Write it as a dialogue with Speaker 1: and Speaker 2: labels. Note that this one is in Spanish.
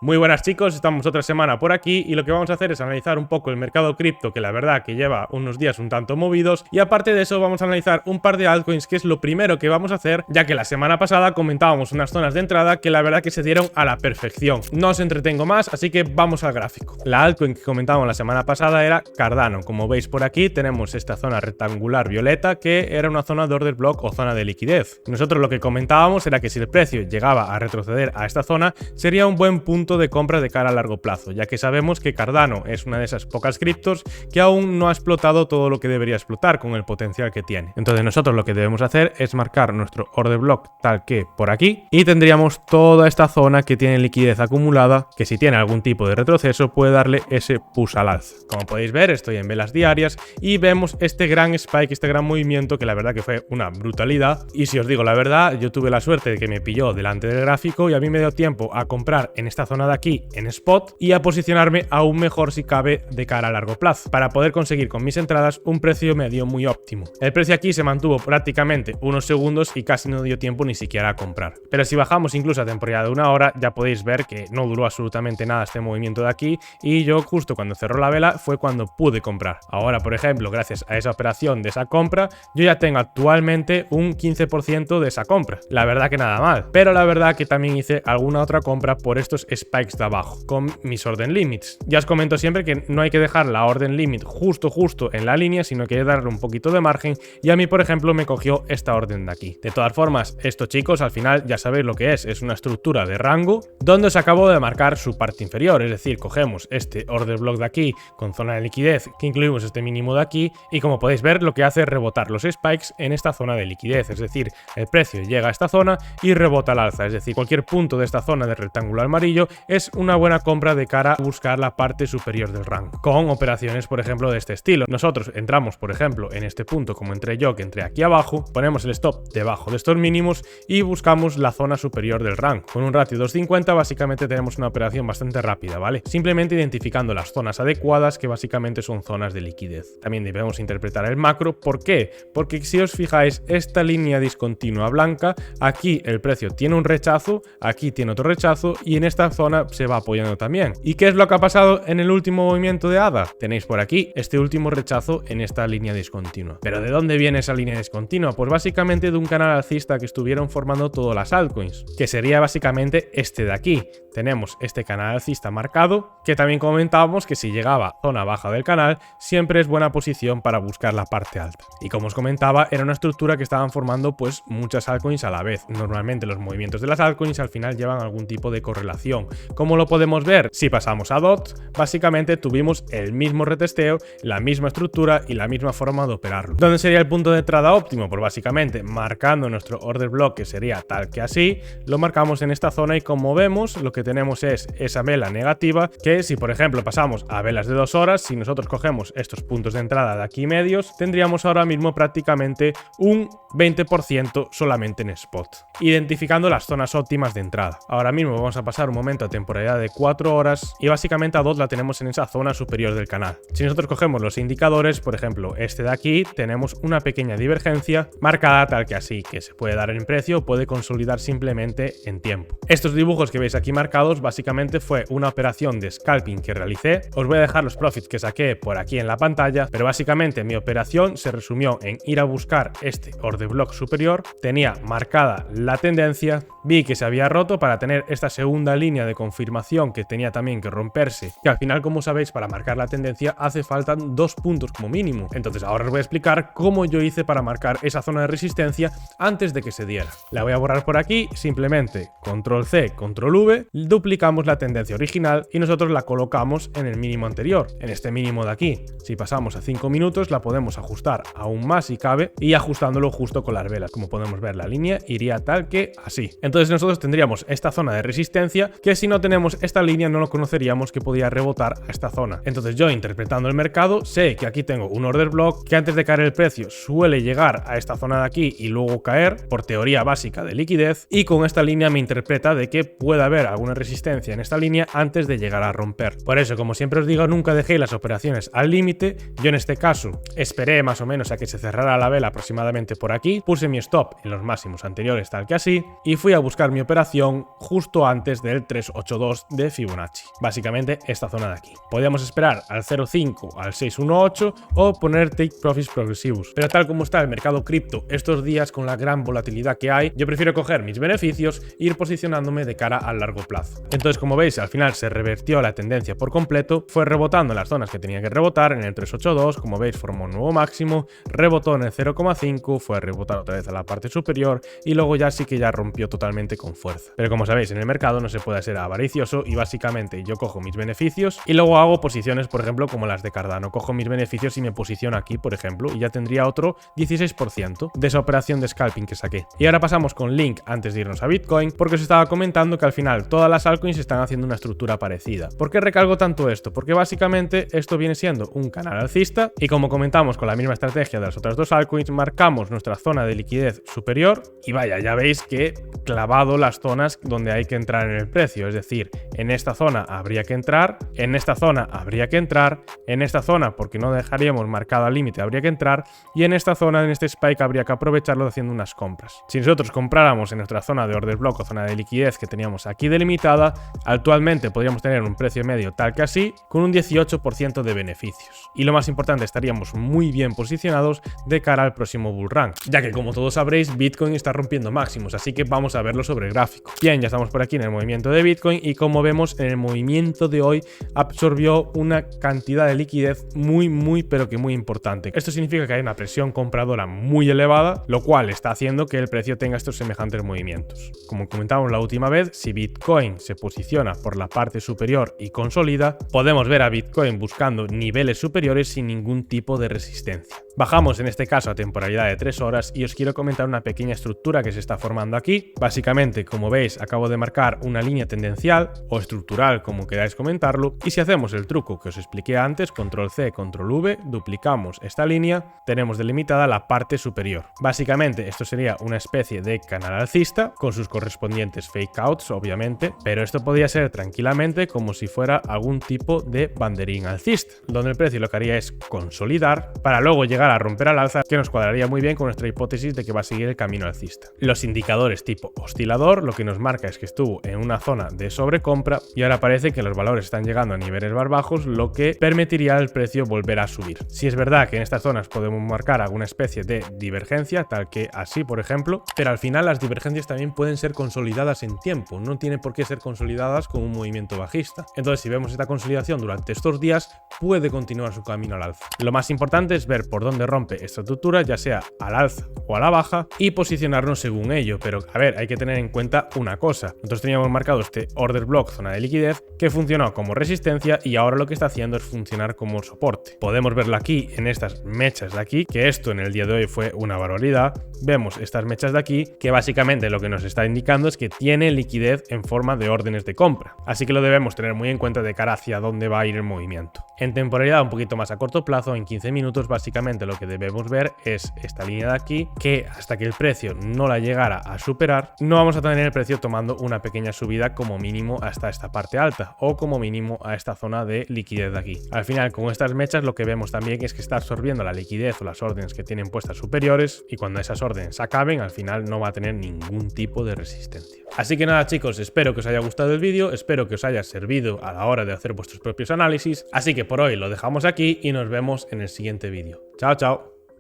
Speaker 1: Muy buenas chicos, estamos otra semana por aquí y lo que vamos a hacer es analizar un poco el mercado cripto, que la verdad que lleva unos días un tanto movidos, y aparte de eso vamos a analizar un par de altcoins, que es lo primero que vamos a hacer, ya que la semana pasada comentábamos unas zonas de entrada que la verdad que se dieron a la perfección. No os entretengo más, así que vamos al gráfico. La altcoin que comentábamos la semana pasada era Cardano. Como veis por aquí tenemos esta zona rectangular violeta que era una zona de order block o zona de liquidez. Nosotros lo que comentábamos era que si el precio llegaba a retroceder a esta zona sería un buen punto de compra de cara a largo plazo, ya que sabemos que Cardano es una de esas pocas criptos que aún no ha explotado todo lo que debería explotar con el potencial que tiene. Entonces nosotros lo que debemos hacer es marcar nuestro order block tal que por aquí y tendríamos toda esta zona que tiene liquidez acumulada, que si tiene algún tipo de retroceso puede darle ese push al alza. Como podéis ver, estoy en velas diarias y vemos este gran spike, este gran movimiento que la verdad que fue una brutalidad. Y si os digo la verdad, yo tuve la suerte de que me pilló delante del gráfico y a mí me dio tiempo a comprar en esta zona de aquí en spot y a posicionarme aún mejor si cabe de cara a largo plazo para poder conseguir con mis entradas un precio medio muy óptimo. El precio aquí se mantuvo prácticamente unos segundos y casi no dio tiempo ni siquiera a comprar. Pero si bajamos incluso a temporada de una hora, ya podéis ver que no duró absolutamente nada este movimiento de aquí y yo justo cuando cerró la vela fue cuando pude comprar. Ahora, por ejemplo, gracias a esa operación de esa compra, yo ya tengo actualmente un 15% de esa compra. La verdad que nada mal, pero la verdad que también hice alguna otra compra por estos spikes de abajo con mis orden limits. Ya os comento siempre que no hay que dejar la orden limit justo en la línea, sino que hay que darle un poquito de margen, y a mí por ejemplo me cogió esta orden de aquí. De todas formas, esto chicos al final ya sabéis lo que es una estructura de rango donde os acabo de marcar su parte inferior, es decir, cogemos este order block de aquí con zona de liquidez que incluimos este mínimo de aquí y como podéis ver lo que hace es rebotar los spikes en esta zona de liquidez, es decir, el precio llega a esta zona y rebota al alza, es decir, cualquier punto de esta zona de rectángulo amarillo es una buena compra de cara a buscar la parte superior del rango, con operaciones por ejemplo de este estilo. Nosotros entramos por ejemplo en este punto como entré yo, que entré aquí abajo, ponemos el stop debajo de estos mínimos y buscamos la zona superior del rango. Con un ratio 2.50 básicamente tenemos una operación bastante rápida, ¿vale? Simplemente identificando las zonas adecuadas que básicamente son zonas de liquidez. También debemos interpretar el macro. ¿Por qué? Porque si os fijáis, esta línea discontinua blanca, aquí el precio tiene un rechazo, aquí tiene otro rechazo y en esta zona se va apoyando también. ¿Y qué es lo que ha pasado en el último movimiento de ADA? Tenéis por aquí este último rechazo en esta línea discontinua. ¿Pero de dónde viene esa línea discontinua? Pues básicamente de un canal alcista que estuvieron formando todas las altcoins, que sería básicamente este de aquí. Tenemos este canal alcista marcado, que también comentábamos que si llegaba a zona baja del canal, siempre es buena posición para buscar la parte alta. Y como os comentaba, era una estructura que estaban formando pues muchas altcoins a la vez. Normalmente los movimientos de las altcoins al final llevan algún tipo de correlación. ¿Cómo lo podemos ver? Si pasamos a DOT, básicamente tuvimos el mismo retesteo, la misma estructura y la misma forma de operarlo. ¿Dónde sería el punto de entrada óptimo? Pues básicamente marcando nuestro order block, que sería tal que así, lo marcamos en esta zona y como vemos lo que tenemos es esa vela negativa que si por ejemplo pasamos a velas de 2 horas, si nosotros cogemos estos puntos de entrada de aquí medios, tendríamos ahora mismo prácticamente un 20% solamente en spot, identificando las zonas óptimas de entrada. Ahora mismo vamos a pasar un momento a temporalidad de 4 horas y básicamente a DOT la tenemos en esa zona superior del canal. Si nosotros cogemos los indicadores, por ejemplo este de aquí, tenemos una pequeña divergencia marcada tal que así, que se puede dar en precio o puede consolidar simplemente en tiempo. Estos dibujos que veis aquí marcados básicamente fue una operación de scalping que realicé. Os voy a dejar los profits que saqué por aquí en la pantalla, pero básicamente mi operación se resumió en ir a buscar este order block superior, tenía marcada la tendencia, vi que se había roto para tener esta segunda línea de confirmación que tenía también que romperse, que al final como sabéis para marcar la tendencia hace falta 2 puntos como mínimo. Entonces ahora os voy a explicar cómo yo hice para marcar esa zona de resistencia antes de que se diera. La voy a borrar por aquí, simplemente control C, control V, duplicamos la tendencia original y nosotros la colocamos en el mínimo anterior, en este mínimo de aquí. Si pasamos a 5 minutos la podemos ajustar aún más si cabe y ajustándolo justo con las velas. Como podemos ver, la línea iría tal que así. Entonces nosotros tendríamos esta zona de resistencia que si no tenemos esta línea no lo conoceríamos que podía rebotar a esta zona. Entonces yo interpretando el mercado sé que aquí tengo un order block que antes de caer el precio suele llegar a esta zona de aquí y luego caer por teoría básica de liquidez, y con esta línea me interpreta de que puede haber alguna resistencia en esta línea antes de llegar a romper. Por eso, como siempre os digo, nunca dejéis las operaciones al límite. Yo en este caso esperé más o menos a que se cerrara la vela aproximadamente por aquí, puse mi stop en los máximos anteriores tal que así y fui a buscar mi operación justo antes del 3 382 de Fibonacci, básicamente esta zona de aquí. Podríamos esperar al 0.5, al 618 o poner take profits progresivos, pero tal como está el mercado cripto estos días con la gran volatilidad que hay, yo prefiero coger mis beneficios e ir posicionándome de cara al largo plazo. Entonces, como veis, al final se revertió la tendencia por completo, fue rebotando en las zonas que tenía que rebotar, en el 382, como veis formó un nuevo máximo, rebotó en el 0,5, fue a rebotar otra vez a la parte superior y luego ya sí que ya rompió totalmente con fuerza. Pero como sabéis, en el mercado no se puede ser avaricioso y básicamente yo cojo mis beneficios y luego hago posiciones, por ejemplo, como las de Cardano. Cojo mis beneficios y me posiciono aquí, por ejemplo, y ya tendría otro 16% de esa operación de scalping que saqué. Y ahora pasamos con Link antes de irnos a Bitcoin, porque os estaba comentando que al final todas las altcoins están haciendo una estructura parecida. ¿Por qué recalco tanto esto? Porque básicamente esto viene siendo un canal alcista y como comentamos con la misma estrategia de las otras dos altcoins, marcamos nuestra zona de liquidez superior y vaya, ya veis que clavado las zonas donde hay que entrar en el precio, es decir, en esta zona habría que entrar, en esta zona habría que entrar, en esta zona porque no dejaríamos marcado al límite habría que entrar y en esta zona, en este spike habría que aprovecharlo haciendo unas compras. Si nosotros compráramos en nuestra zona de order block o zona de liquidez que teníamos aquí delimitada, actualmente podríamos tener un precio medio tal que así con un 18% de beneficios. Y lo más importante, estaríamos muy bien posicionados de cara al próximo bull run, ya que como todos sabréis Bitcoin está rompiendo máximos, así que vamos a verlo sobre el gráfico. Bien, ya estamos por aquí en el movimiento de Bitcoin y como vemos en el movimiento de hoy absorbió una cantidad de liquidez muy pero que muy importante. Esto significa que hay una presión compradora muy elevada, lo cual está haciendo que el precio tenga estos semejantes movimientos. Como comentamos la última vez, si Bitcoin se posiciona por la parte superior y consolida, podemos ver a Bitcoin buscando niveles superiores sin ningún tipo de resistencia. Bajamos en este caso a temporalidad de 3 horas y os quiero comentar una pequeña estructura que se está formando aquí. Básicamente, como veis, acabo de marcar una línea tendencial o estructural, como queráis comentarlo, y si hacemos el truco que os expliqué antes, control C, control V, duplicamos esta línea, tenemos delimitada la parte superior. Básicamente, esto sería una especie de canal alcista con sus correspondientes fake outs, obviamente, pero esto podría ser tranquilamente como si fuera algún tipo de banderín alcista, donde el precio lo que haría es consolidar para luego llegar a romper al alza, que nos cuadraría muy bien con nuestra hipótesis de que va a seguir el camino alcista. Los indicadores tipo oscilador lo que nos marca es que estuvo en una zona de sobrecompra y ahora parece que los valores están llegando a niveles más bajos, lo que permitiría al precio volver a subir. Si es verdad que en estas zonas podemos marcar alguna especie de divergencia, tal que así por ejemplo, pero al final las divergencias también pueden ser consolidadas en tiempo, no tiene por qué ser consolidadas con un movimiento bajista. Entonces, si vemos esta consolidación durante estos días, puede continuar su camino al alza. Lo más importante es ver por dónde rompe esta estructura, ya sea al alza o a la baja, y posicionarnos según ello. Pero a ver, hay que tener en cuenta una cosa. Nosotros teníamos marcado este order block, zona de liquidez, que funcionó como resistencia y ahora lo que está haciendo es funcionar como soporte. Podemos verlo aquí en estas mechas de aquí, que esto en el día de hoy fue una barbaridad. Vemos estas mechas de aquí, que básicamente lo que nos está indicando es que tiene liquidez en forma de órdenes de compra. Así que lo debemos tener muy en cuenta de cara hacia dónde va a ir el movimiento. En temporalidad un poquito más a corto plazo, en 15 minutos, básicamente lo que debemos ver es esta línea de aquí, que hasta que el precio no la llegara a superar, no vamos a tener el precio tomando una pequeña subida como mínimo hasta esta parte alta o como mínimo a esta zona de liquidez de aquí. Al final, con estas mechas lo que vemos también es que está absorbiendo la liquidez o las órdenes que tienen puestas superiores y cuando esas órdenes acaben, al final no va a tener ningún tipo de resistencia. Así que nada chicos, espero que os haya gustado el vídeo, espero que os haya servido a la hora de hacer vuestros propios análisis, así que por hoy lo dejamos aquí y nos vemos en el siguiente vídeo. Chao, chao.